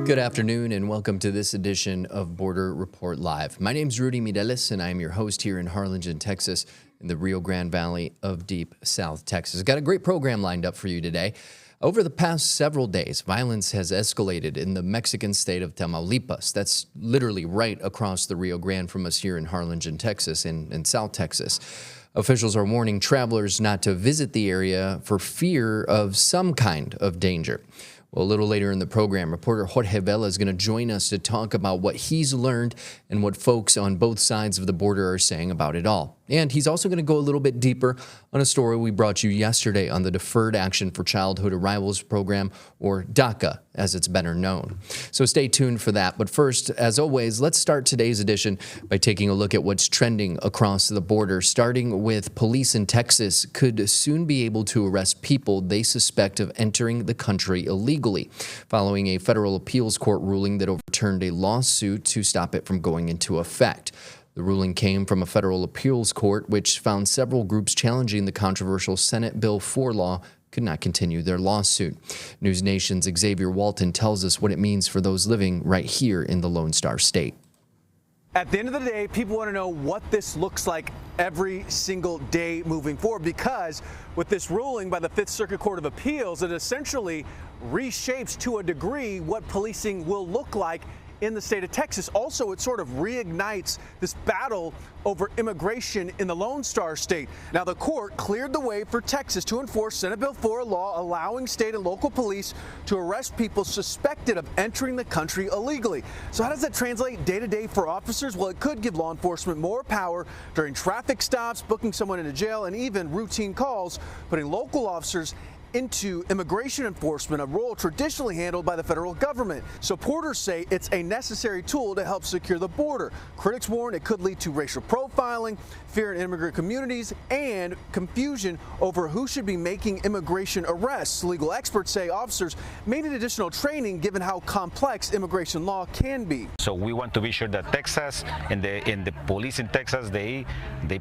Good afternoon and welcome to this edition of Border Report Live. My name's Rudy Mireles and I am your host here in Harlingen, Texas, in the Rio Grande Valley of deep South Texas. Got a great program lined up for you today. Over the past several days, violence has escalated in the Mexican state of Tamaulipas. That's literally right across the Rio Grande from us here in Harlingen, Texas, in South Texas. Officials are warning travelers not to visit the area for fear of some kind of danger. Well, a little later in the program, reporter Jorge Vela is going to join us to talk about what he's learned and what folks on both sides of the border are saying about it all. And he's also going to go a little bit deeper on a story we brought you yesterday on the Deferred Action for Childhood Arrivals program, or DACA, as it's better known. So stay tuned for that. But first, as always, let's start today's edition by taking a look at what's trending across the border, starting with police in Texas could soon be able to arrest people they suspect of entering the country illegally, following a federal appeals court ruling that overturned a lawsuit to stop it from going into effect. The ruling came from a federal appeals court, which found several groups challenging the controversial Senate Bill 4 law could not continue their lawsuit. News Nation's Xavier Walton tells us what it means for those living right here in the Lone Star State. At the end of the day, people want to know what this looks like every single day moving forward, because with this ruling by the Fifth Circuit Court of Appeals, it essentially reshapes to a degree what policing will look like in the state of Texas. Also, it sort of reignites this battle over immigration in the Lone Star State. Now, the court cleared the way for Texas to enforce Senate Bill 4 law, allowing state and local police to arrest people suspected of entering the country illegally. So how does that translate day to day for officers? Well, it could give law enforcement more power during traffic stops, booking someone into jail, and even routine calls, putting local officers into immigration enforcement, a role traditionally handled by the federal government. Supporters say it's a necessary tool to help secure the border. Critics warn it could lead to racial profiling, fear in immigrant communities, and confusion over who should be making immigration arrests. Legal experts say officers may need additional training given how complex immigration law can be. So we want to be sure that Texas and the police in Texas, they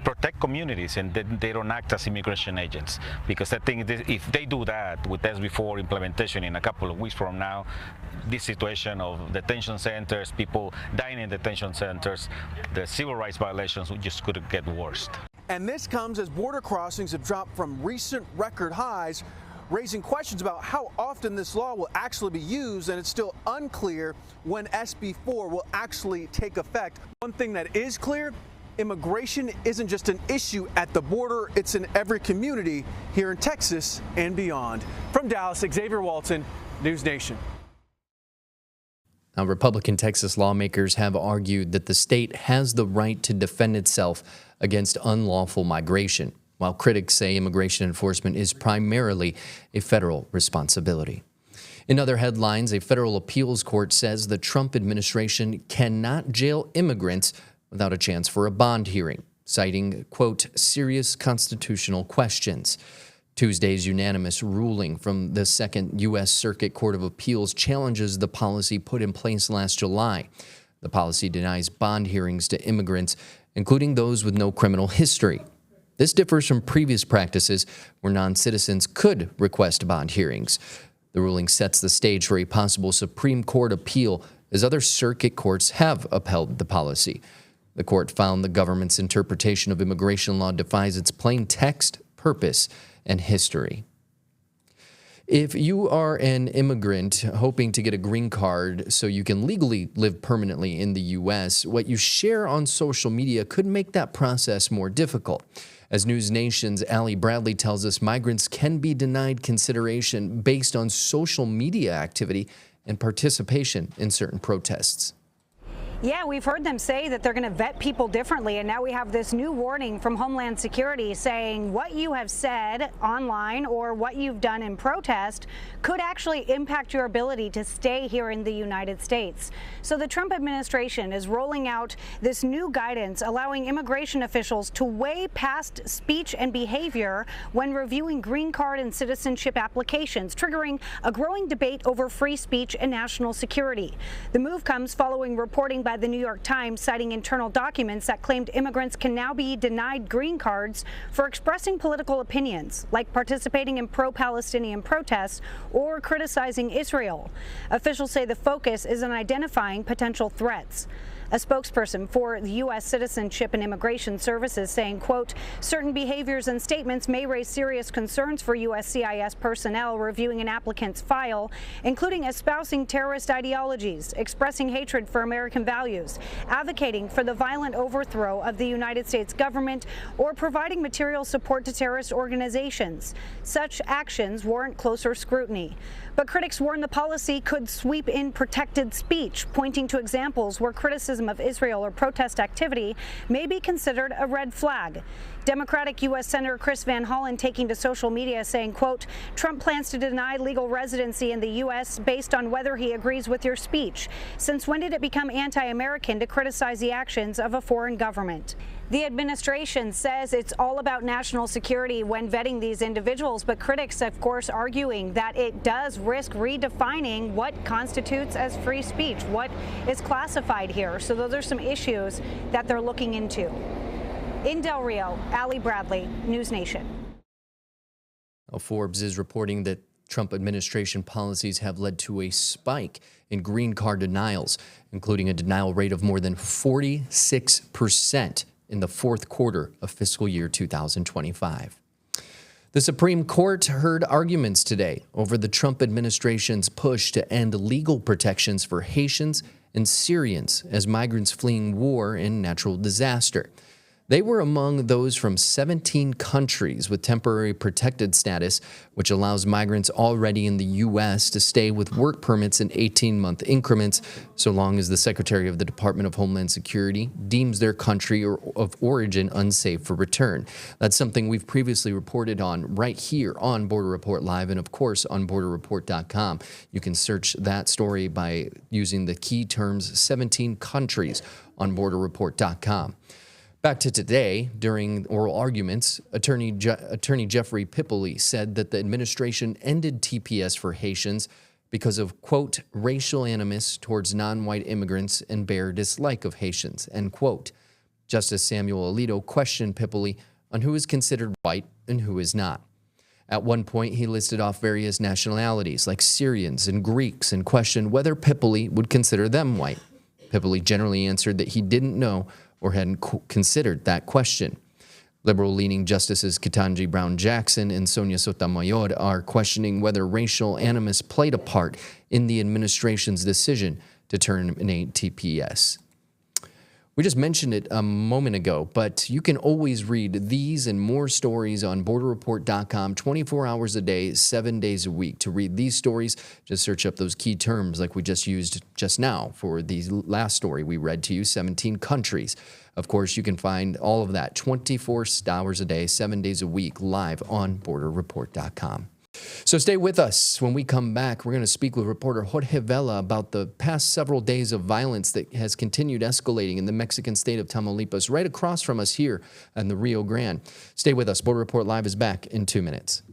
protect communities and they don't act as immigration agents, because I think if they do that with SB4 implementation in a couple of weeks from now, this situation of detention centers, people dying in detention centers, the civil rights violations just could get worse. And this comes as border crossings have dropped from recent record highs, raising questions about how often this law will actually be used, and it's still unclear when SB4 will actually take effect. One thing that is clear: immigration isn't just an issue at the border, it's in every community here in Texas and beyond. From Dallas, Xavier Walton, News Nation. Now, Republican Texas lawmakers have argued that the state has the right to defend itself against unlawful migration, while critics say immigration enforcement is primarily a federal responsibility. In other headlines, a federal appeals court says the Trump administration cannot jail immigrants without a chance for a bond hearing, citing, quote, serious constitutional questions. Tuesday's unanimous ruling from the Second U.S. Circuit Court of Appeals challenges the policy put in place last July. The policy denies bond hearings to immigrants, including those with no criminal history. This differs from previous practices where non-citizens could request bond hearings. The ruling sets the stage for a possible Supreme Court appeal, as other circuit courts have upheld the policy. The court found the government's interpretation of immigration law defies its plain text, purpose, and history. If you are an immigrant hoping to get a green card so you can legally live permanently in the U.S., what you share on social media could make that process more difficult. As News Nation's Allie Bradley tells us, migrants can be denied consideration based on social media activity and participation in certain protests. Yeah, we've heard them say that they're going to vet people differently, and now we have this new warning from Homeland Security saying what you have said online or what you've done in protest could actually impact your ability to stay here in the United States. So the Trump administration is rolling out this new guidance allowing immigration officials to weigh past speech and behavior when reviewing green card and citizenship applications, triggering a growing debate over free speech and national security. The move comes following reporting by The New York Times, citing internal documents that claimed immigrants can now be denied green cards for expressing political opinions, like participating in pro-Palestinian protests or criticizing Israel. Officials say the focus is on identifying potential threats. A spokesperson for the U.S. Citizenship and Immigration Services saying, quote, certain behaviors and statements may raise serious concerns for USCIS personnel reviewing an applicant's file, including espousing terrorist ideologies, expressing hatred for American values, advocating for the violent overthrow of the United States government, or providing material support to terrorist organizations. Such actions warrant closer scrutiny. But critics warn the policy could sweep in protected speech, pointing to examples where criticism of Israel or protest activity may be considered a red flag. Democratic U.S. Senator Chris Van Hollen taking to social media saying, quote, Trump plans to deny legal residency in the U.S. based on whether he agrees with your speech. Since when did it become anti-American to criticize the actions of a foreign government? The administration says it's all about national security when vetting these individuals, but critics, of course, arguing that it does risk redefining what constitutes as free speech, what is classified here. So those are some issues that they're looking into. In Del Rio, Allie Bradley, News Nation. Forbes is reporting that Trump administration policies have led to a spike in green card denials, including a denial rate of more than 46% in the fourth quarter of fiscal year 2025. The Supreme Court heard arguments today over the Trump administration's push to end legal protections for Haitians and Syrians as migrants fleeing war and natural disaster. They were among those from 17 countries with temporary protected status, which allows migrants already in the U.S. to stay with work permits in 18-month increments, so long as the Secretary of the Department of Homeland Security deems their country of origin unsafe for return. That's something we've previously reported on right here on Border Report Live and, of course, on borderreport.com. You can search that story by using the key terms 17 countries on borderreport.com. Back to today, during oral arguments, Attorney Jeffrey Pipoli said that the administration ended TPS for Haitians because of, quote, racial animus towards non-white immigrants and bare dislike of Haitians, end quote. Justice Samuel Alito questioned Pipoli on who is considered white and who is not. At one point, he listed off various nationalities like Syrians and Greeks and questioned whether Pipoli would consider them white. Pipoli generally answered that he didn't know or hadn't considered that question. Liberal-leaning Justices Ketanji Brown Jackson and Sonia Sotomayor are questioning whether racial animus played a part in the administration's decision to terminate TPS. We just mentioned it a moment ago, but you can always read these and more stories on borderreport.com 24 hours a day, 7 days a week. To read these stories, just search up those key terms like we just used just now for the last story we read to you, 17 countries. Of course, you can find all of that 24 hours a day, 7 days a week, live on borderreport.com. So stay with us. When we come back, we're going to speak with reporter Jorge Vela about the past several days of violence that has continued escalating in the Mexican state of Tamaulipas, right across from us here in the Rio Grande. Stay with us. Border Report Live is back in 2 minutes.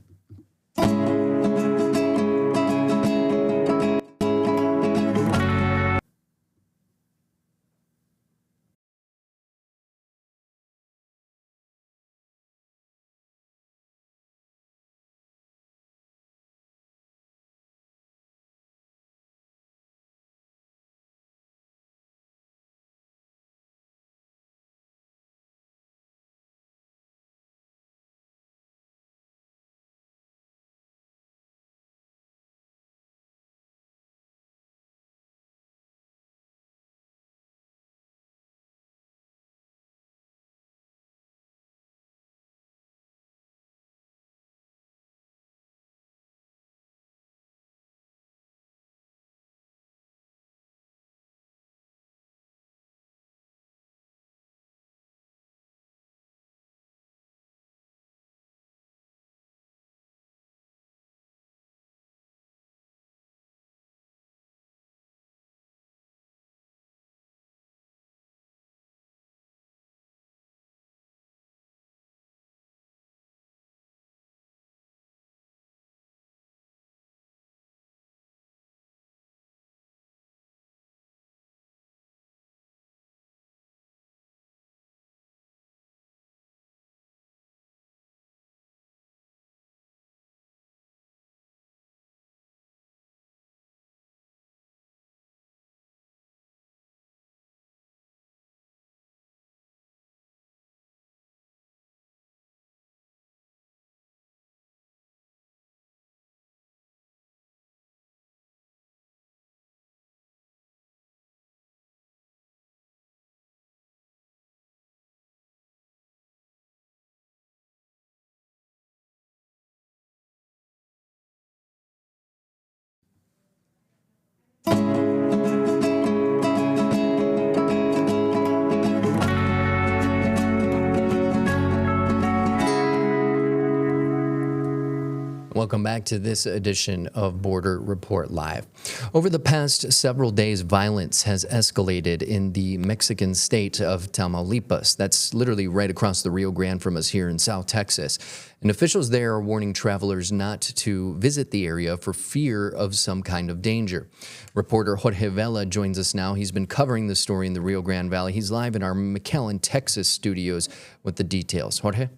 Welcome back to this edition of Border Report Live. Over the past several days, violence has escalated in the Mexican state of Tamaulipas. That's literally right across the Rio Grande from us here in South Texas. And officials there are warning travelers not to visit the area for fear of some kind of danger. Reporter Jorge Vela joins us now. He's been covering the story in the Rio Grande Valley. He's live in our McAllen, Texas studios with the details. Jorge?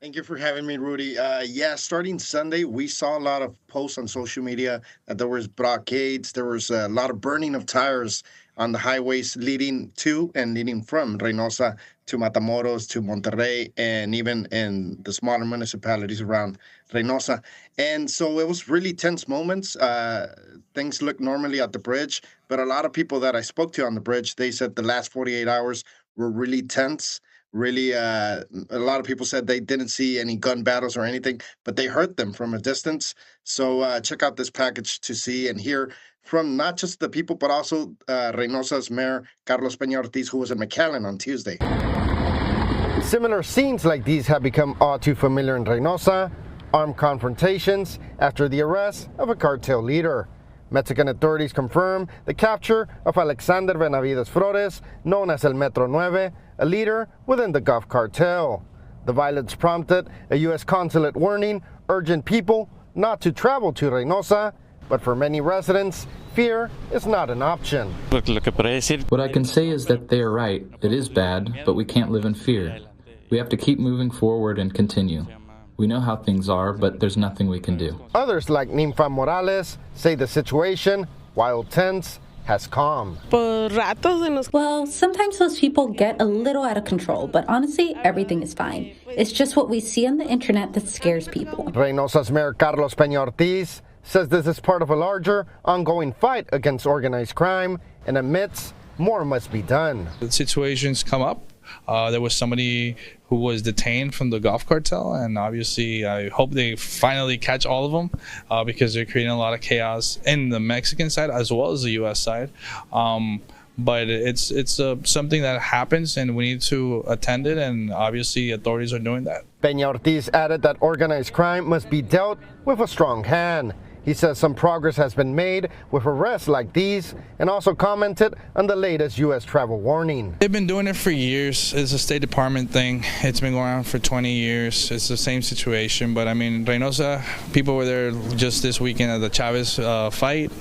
Thank you for having me, Rudy. Starting Sunday, we saw a lot of posts on social media that there was blockades. There was a lot of burning of tires on the highways leading to and leading from Reynosa to Matamoros to Monterrey, and even in the smaller municipalities around Reynosa. And so it was really tense moments. Things looked normally at the bridge, but a lot of people that I spoke to on the bridge, they said the last 48 hours were really tense. Really, a lot of people said they didn't see any gun battles or anything, but they heard them from a distance. So check out this package to see and hear from not just the people, but also Reynosa's mayor, Carlos Peña Ortiz, who was in McAllen on Tuesday. Similar scenes like these have become all too familiar in Reynosa. Armed confrontations after the arrest of a cartel leader. Mexican authorities confirm the capture of Alexander Benavides Flores, known as El Metro 9, a leader within the Gulf Cartel. The violence prompted a U.S. consulate warning, urging people not to travel to Reynosa, but for many residents, fear is not an option. What I can say is that they are right. It is bad, but we can't live in fear. We have to keep moving forward and continue. We know how things are, but there's nothing we can do. Others, like Ninfa Morales, say the situation, while tense, has calmed. Well, sometimes those people get a little out of control, but honestly, everything is fine. It's just what we see on the internet that scares people. Reynosa's Mayor Carlos Peña Ortiz says this is part of a larger, ongoing fight against organized crime and admits more must be done. Situations come up. There was somebody who was detained from the Gulf Cartel, and obviously I hope they finally catch all of them because they're creating a lot of chaos in the Mexican side as well as the U.S. side. But it's something that happens, and we need to attend it, and obviously authorities are doing that. Peña Ortiz added that organized crime must be dealt with a strong hand. He says some progress has been made with arrests like these, and also commented on the latest U.S. travel warning. They've been doing it for years. It's a State Department thing. It's been going on for 20 years. It's the same situation. But I mean, Reynosa, people were there just this weekend at the Chavez fight.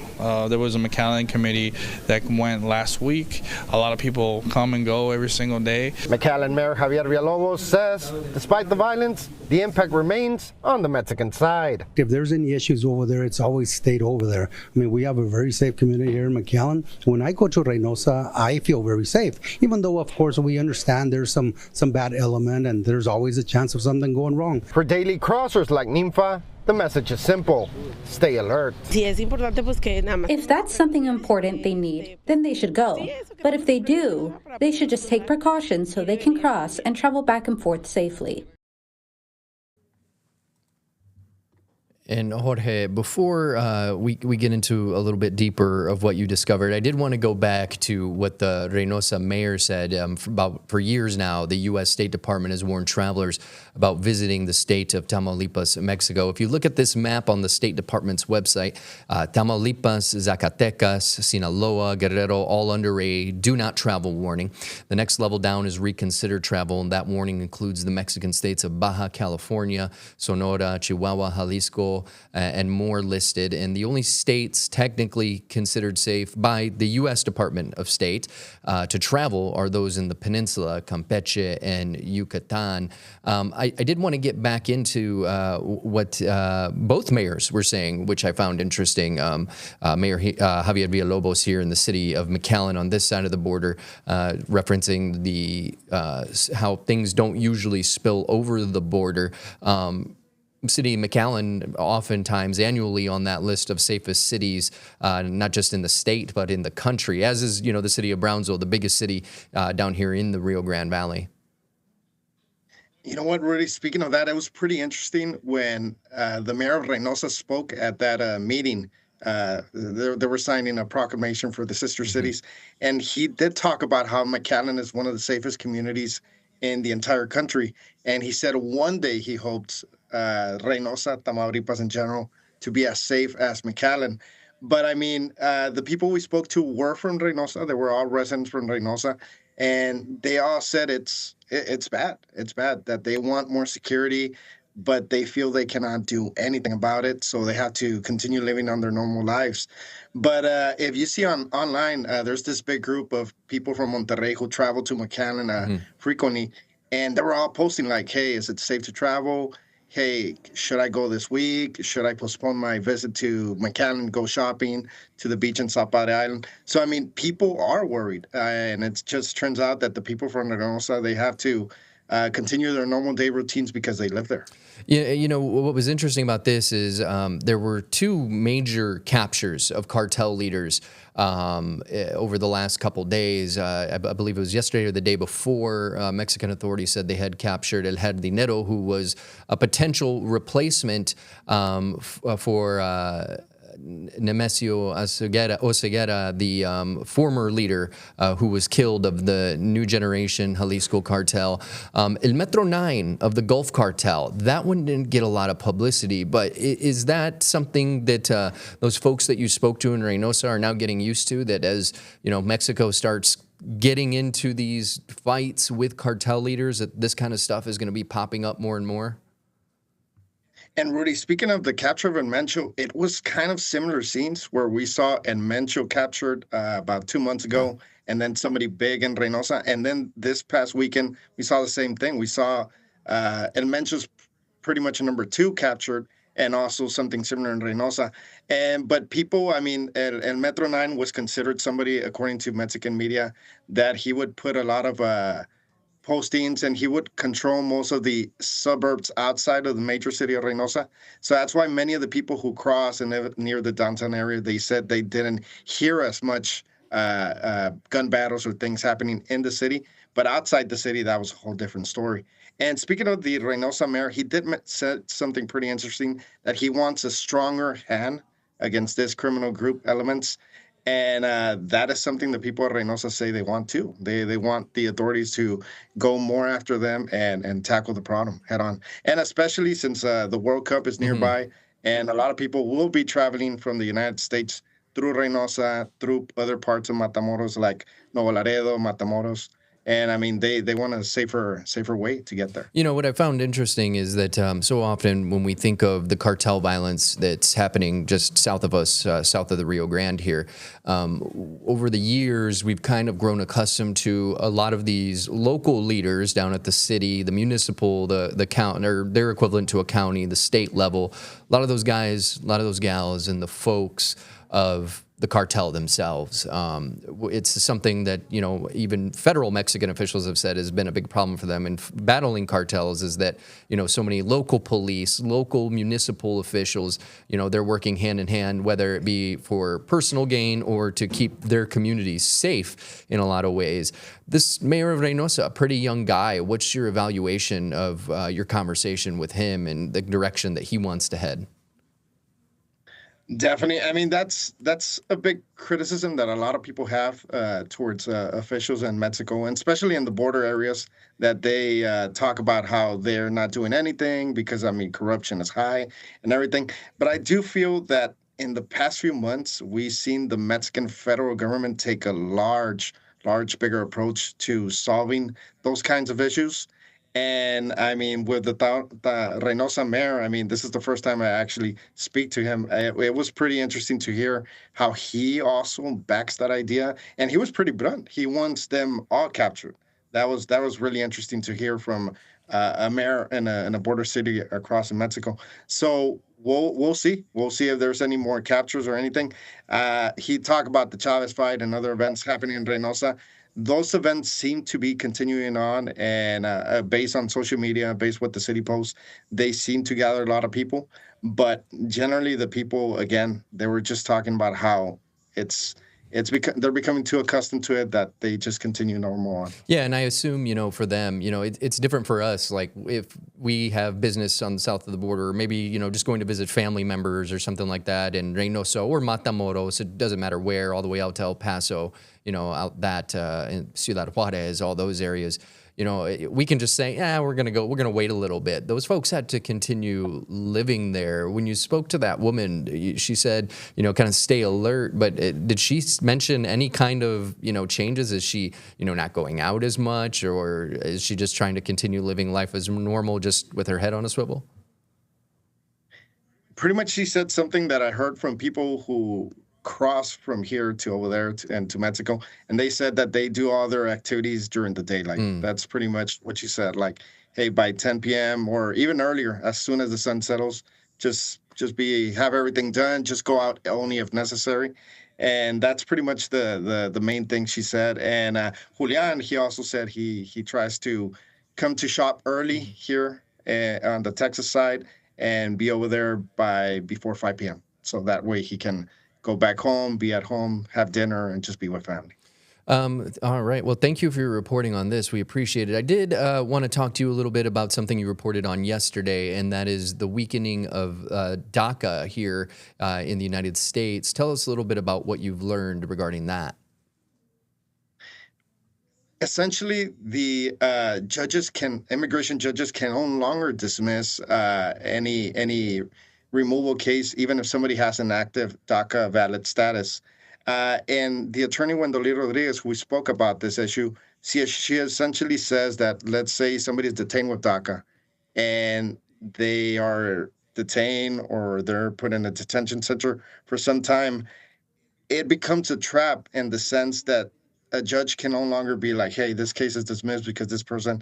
There was a McAllen committee that went last week. A lot of people come and go every single day. McAllen Mayor Javier Villalobos says, despite the violence, the impact remains on the Mexican side. If there's any issues over there, it's always stayed over there. I mean, we have a very safe community here in McAllen. When I go to Reynosa, I feel very safe, even though, of course, we understand there's some bad element and there's always a chance of something going wrong. For daily crossers like Ninfa, the message is simple: stay alert. If that's something important they need, then they should go. But if they do, they should just take precautions so they can cross and travel back and forth safely. And Jorge, before we get into a little bit deeper of what you discovered, I did want to go back to what the Reynosa mayor said. For years now, the U.S. State Department has warned travelers about visiting the state of Tamaulipas, Mexico. If you look at this map on the State Department's website, Tamaulipas, Zacatecas, Sinaloa, Guerrero, all under a do not travel warning. The next level down is reconsider travel, and that warning includes the Mexican states of Baja California, Sonora, Chihuahua, Jalisco, and more listed. And the only states technically considered safe by the U.S. Department of State to travel are those in the peninsula, Campeche and Yucatan. I did want to get back into what both mayors were saying, which I found interesting. Mayor Javier Villalobos here in the city of McAllen on this side of the border, referencing the how things don't usually spill over the border. City McAllen oftentimes annually on that list of safest cities, not just in the state, but in the country, as is, the city of Brownsville, the biggest city down here in the Rio Grande Valley. You know what, Rudy, speaking of that, it was pretty interesting when the mayor of Reynosa spoke at that meeting. They were signing a proclamation for the sister cities, and he did talk about how McAllen is one of the safest communities in the entire country. And he said one day he hoped Reynosa, Tamaulipas in general, to be as safe as McAllen. But I mean, the people we spoke to were from Reynosa. They were all residents from Reynosa, and they all said it's bad. It's bad that they want more security, but they feel they cannot do anything about it, so they have to continue living on their normal lives. But if you see online, there's this big group of people from Monterrey who travel to McAllen frequently, and they were all posting like, "Hey, is it safe to travel? Hey, should I go this week? Should I postpone my visit to McAllen, go shopping to the beach in Zapata Island?" So, I mean, people are worried. And it just turns out that the people from Reynosa, they have to continue their normal day routines because they live there. Yeah, you know, what was interesting about this is there were two major captures of cartel leaders over the last couple days. I believe it was yesterday or the day before. Mexican authorities said they had captured El Jardinero, who was a potential replacement for Nemesio Oseguera, the former leader who was killed of the New Generation Jalisco cartel. El Metro 9 of the Gulf Cartel, that one didn't get a lot of publicity, but is that something that those folks that you spoke to in Reynosa are now getting used to, that as you know, Mexico starts getting into these fights with cartel leaders, that this kind of stuff is going to be popping up more and more? And Rudy, speaking of the capture of Enmencho, it was kind of similar scenes where we saw Enmencho captured about 2 months ago, and then somebody big in Reynosa. And then this past weekend, we saw the same thing. We saw Enmencho's pretty much number 2 captured, and also something similar in Reynosa. But people, I mean, El Metro 9 was considered somebody, according to Mexican media, that he would put a lot of postings, and he would control most of the suburbs outside of the major city of Reynosa. So that's why many of the people who cross and live near the downtown area, they said they didn't hear as much gun battles or things happening in the city. But outside the city, that was a whole different story. And speaking of the Reynosa mayor, he did said something pretty interesting, that he wants a stronger hand against this criminal group elements. And that is something that people at Reynosa say they want too. They want the authorities to go more after them and tackle the problem head on. And especially since the World Cup is nearby, and a lot of people will be traveling from the United States through Reynosa, through other parts of Matamoros like Nuevo Laredo, Matamoros. And I mean, they want a safer way to get there. You know, what I found interesting is that so often when we think of the cartel violence that's happening just south of us, south of the Rio Grande here, over the years, we've kind of grown accustomed to a lot of these local leaders down at the city, the municipal, the county, or their equivalent to a county, the state level. A lot of those guys, a lot of those gals, and the folks of the cartel themselves. It's something that, you know, even federal Mexican officials have said has been a big problem for them in battling cartels, is that, you know, so many local police, local municipal officials, you know, they're working hand in hand, whether it be for personal gain or to keep their communities safe in a lot of ways. This mayor of Reynosa, a pretty young guy, what's your evaluation of your conversation with him and the direction that he wants to head? Definitely. I mean, that's a big criticism that a lot of people have towards officials in Mexico, and especially in the border areas, that they talk about how they're not doing anything because, I mean, corruption is high and everything. But I do feel that in the past few months, we've seen the Mexican federal government take a bigger approach to solving those kinds of issues. And I mean, with the Reynosa mayor, I mean, this is the first time I actually speak to him. It was pretty interesting to hear how he also backs that idea. And he was pretty blunt. He wants them all captured. That was really interesting to hear from a mayor in a border city across in Mexico. So we'll see. We'll see if there's any more captures or anything. He talked about the Chavez fight and other events happening in Reynosa. Those events seem to be continuing on, and based on social media, based what the city posts, they seem to gather a lot of people. But generally, the people, again, they were just talking about how they're becoming too accustomed to it that they just continue normal on. Yeah, and I assume, you know, for them, you know, it's different for us. Like if we have business on the south of the border, or maybe, you know, just going to visit family members or something like that in Reynosa or Matamoros, it doesn't matter where, all the way out to El Paso, you know, out that in Ciudad Juarez, all those areas. we can just say, yeah, we're going to wait a little bit. Those folks had to continue living there. When you spoke to that woman, she said, kind of stay alert. But did she mention any kind of, changes? Is she, not going out as much, or is she just trying to continue living life as normal, just with her head on a swivel? Pretty much she said something that I heard from people who cross from here to over there and to Mexico, and they said that they do all their activities during the daylight. That's pretty much what she said. Like, hey, by 10 p.m. or even earlier, as soon as the sun settles, just have everything done. Just go out only if necessary, and that's pretty much the main thing she said. And Julian, he also said he tries to come to shop early here on the Texas side and be over there before 5 p.m. So that way he can go back home, be at home, have dinner, and just be with family. All right. Well, thank you for your reporting on this. We appreciate it. I did want to talk to you a little bit about something you reported on yesterday, and that is the weakening of DACA here in the United States. Tell us a little bit about what you've learned regarding that. Essentially, the immigration judges can no longer dismiss any removal case, even if somebody has an active DACA valid status. And the attorney Wendolin Rodriguez, who spoke about this issue, she essentially says that, let's say somebody's detained with DACA, and they are detained or they're put in a detention center for some time, it becomes a trap in the sense that a judge can no longer be like, hey, this case is dismissed because this person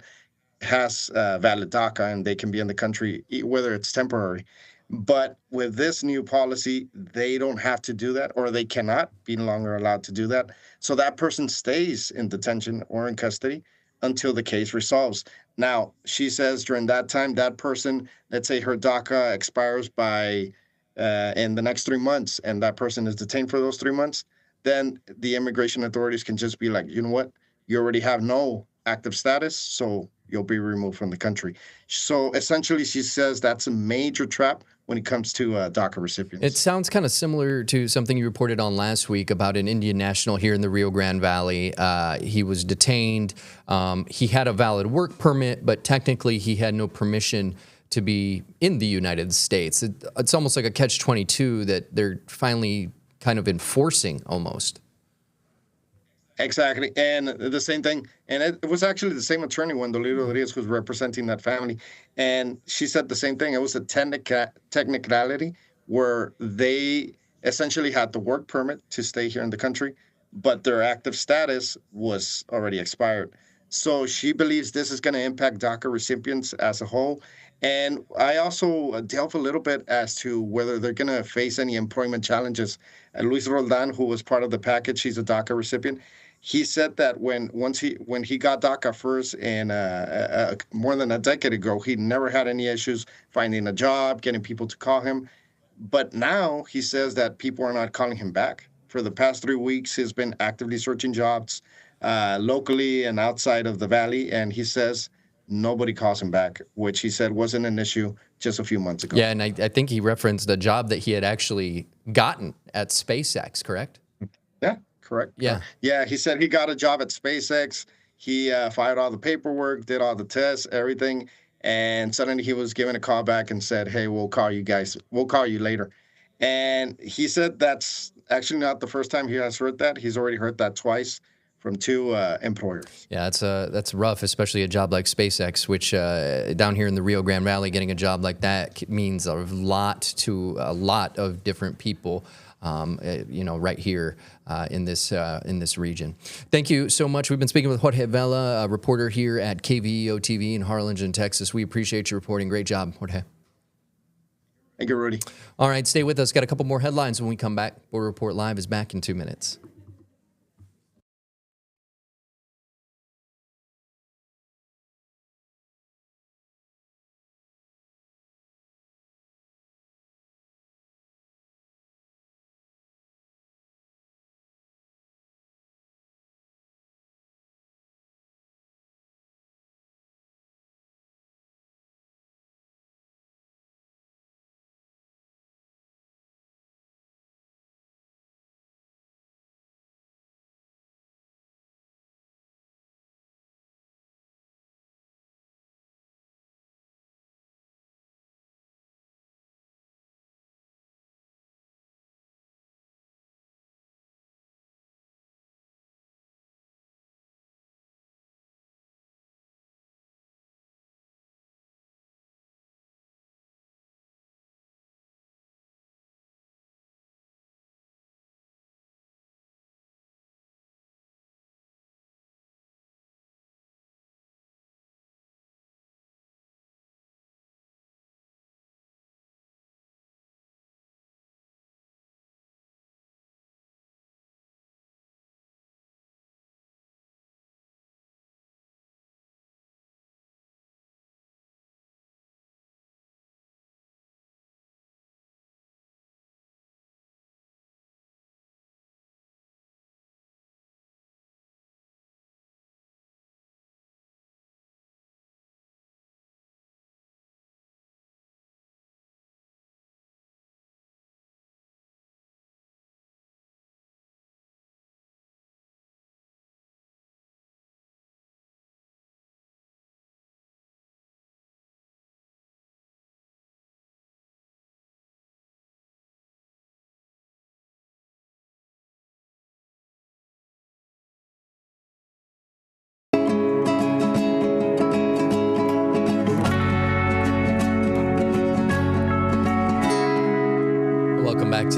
has valid DACA and they can be in the country, whether it's temporary. But with this new policy, they don't have to do that, or they cannot be no longer allowed to do that. So that person stays in detention or in custody until the case resolves. Now, she says during that time, that person, let's say her DACA expires in the next 3 months, and that person is detained for those 3 months, then the immigration authorities can just be like, you know what, you already have no active status, so you'll be removed from the country. So essentially, she says that's a major trap when it comes to DACA recipients. It sounds kind of similar to something you reported on last week about an Indian national here in the Rio Grande Valley. He was detained. He had a valid work permit, but technically he had no permission to be in the United States. It's almost like a catch-22 that they're finally kind of enforcing almost. Exactly. And the same thing, and it was actually the same attorney, Wendolin Rodriguez, who was representing that family. And she said the same thing. It was a technicality where they essentially had the work permit to stay here in the country, but their active status was already expired. So she believes this is going to impact DACA recipients as a whole. And I also delve a little bit as to whether they're going to face any employment challenges. Luis Roldan, who was part of the package, he's a DACA recipient. He said that when he got DACA first and more than a decade ago, he never had any issues finding a job, getting people to call him. But now he says that people are not calling him back. For the past 3 weeks, he's been actively searching jobs locally and outside of the valley, and he says nobody calls him back, which he said wasn't an issue just a few months ago. Yeah, and I think he referenced a job that he had actually gotten at SpaceX, correct? Yeah, correct. Yeah. Yeah, he said he got a job at SpaceX. He filed all the paperwork, did all the tests, everything, and suddenly he was given a call back and said, hey, we'll call you guys. We'll call you later. And he said that's actually not the first time he has heard that. He's already heard that twice from 2 employers. Yeah, that's rough, especially a job like SpaceX, which down here in the Rio Grande Valley, getting a job like that means a lot to a lot of different people, right here in this region. Thank you so much. We've been speaking with Jorge Vela, a reporter here at KVEO TV in Harlingen, Texas. We appreciate your reporting. Great job, Jorge. Thank you, Rudy. All right, stay with us. Got a couple more headlines when we come back. Border Report Live is back in 2 minutes.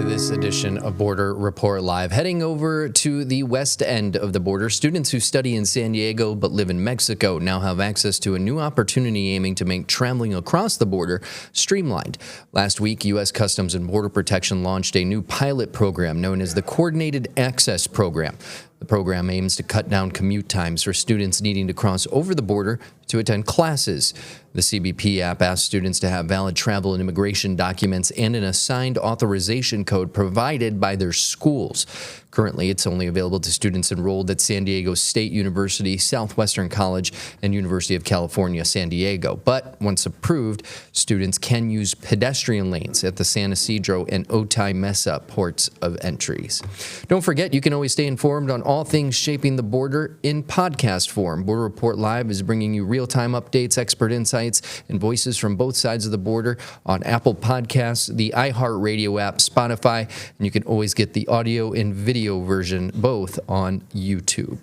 this edition of Border Report Live. Heading over to the west end of the border, students who study in San Diego but live in Mexico now have access to a new opportunity aiming to make traveling across the border streamlined. Last week, U.S. Customs and Border Protection launched a new pilot program known as the Coordinated Access Program. The program aims to cut down commute times for students needing to cross over the border to attend classes. The CBP app asks students to have valid travel and immigration documents and an assigned authorization code provided by their schools. Currently, it's only available to students enrolled at San Diego State University, Southwestern College, and University of California, San Diego. But once approved, students can use pedestrian lanes at the San Isidro and Otay Mesa ports of entries. Don't forget, you can always stay informed on all things shaping the border in podcast form. Border Report Live is bringing you real-time updates, expert insights, and voices from both sides of the border on Apple Podcasts, the iHeartRadio app, Spotify, and you can always get the audio and video version both on YouTube.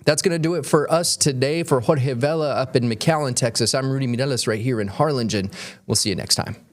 That's going to do it for us today. For Jorge Vela up in McAllen, Texas, I'm Rudy Mireles right here in Harlingen. We'll see you next time.